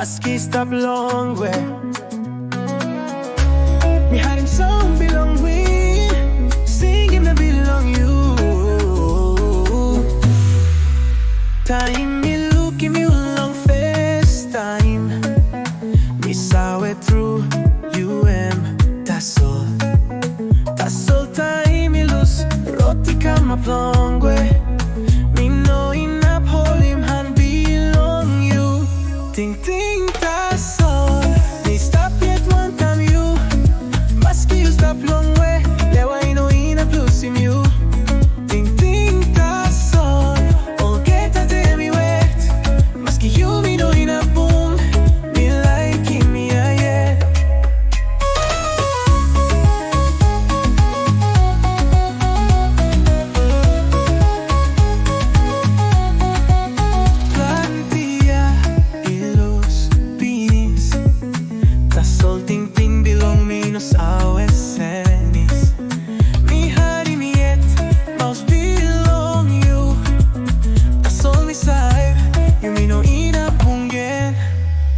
Maski stop Longwe. Me had him song belong we, sing him that belong you. Time me look him you long face time. Me saw it through Tasol. Tasol time me lose roti come up Longwe. Me know enough hold him hand belong you. Tingting Tasol. Me stop yet one time you. Maski you stop long way. There I know enough lose him you. Tingting Tasol. All get a day me wet. Maski you me know enough boom. Me like him me a yeah. Tingting belong me no sawe senis. Mi hari mi yet mouse belong you. Tasol mi side you me no ina pungen.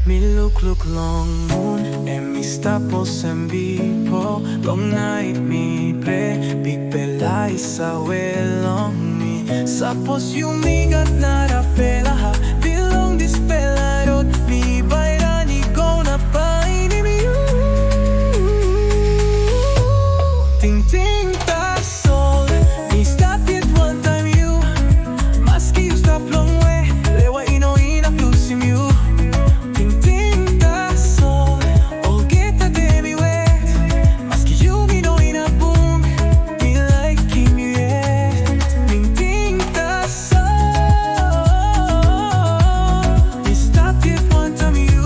Me look long moon and me stapos and bipo. Long night me pre big bella isa long me. Sapos you me got nara pela ha belong this pela road me by rani gonna find me. Tingting Tasol. Me stop it one time you. Maski you stop long way. Lewa ino ina plus him you. Tingting Tasol. All get a day me wet. Maski you me no ina boom. Me like him yet. Tingting Tasol. Me stop it one time you.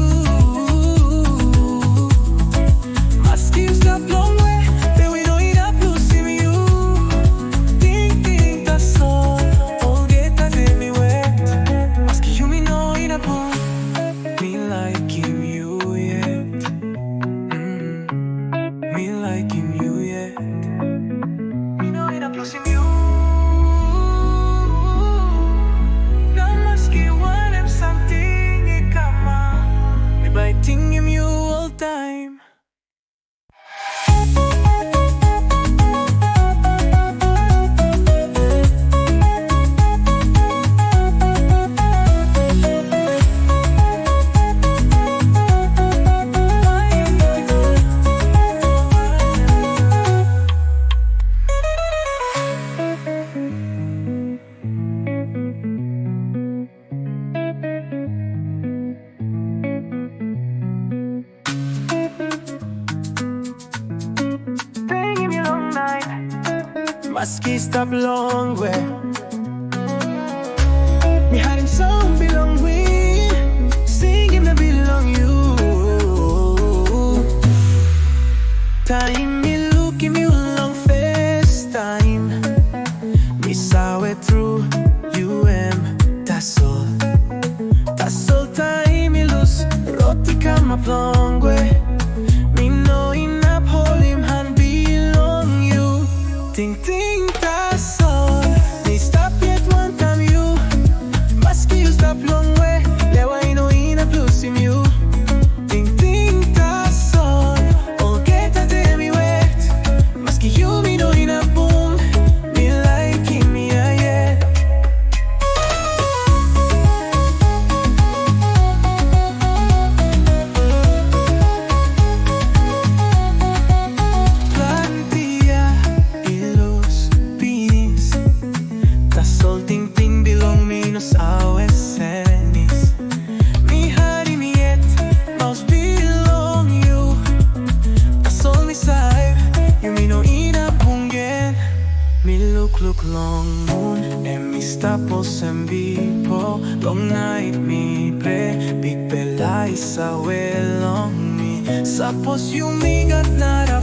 Maski you stop long way. Biting him you all time. Maski stop Longwe. Me had him song belong we, sing him that belong you. Time me look him you long face time. Me saw it through Tasol. Tasol time me lose roti come up Longwe. Me know enough hold him hand belong you. Tingting Tasol. Me stop yet one time you. Maski you stop long way. Lewa ino ina plus him you. Tingting Tasol. All get a day me wet. Maski you me no ina boom. Me like him me a yeah. Tingting belong me no sawe senis. Mi hari mi yet mouse belong you. Tasol mi side you me no ina pungen. Me look long moon and me stapos and bipo. Long night me pre big bella isa long me. Sapos you me got nara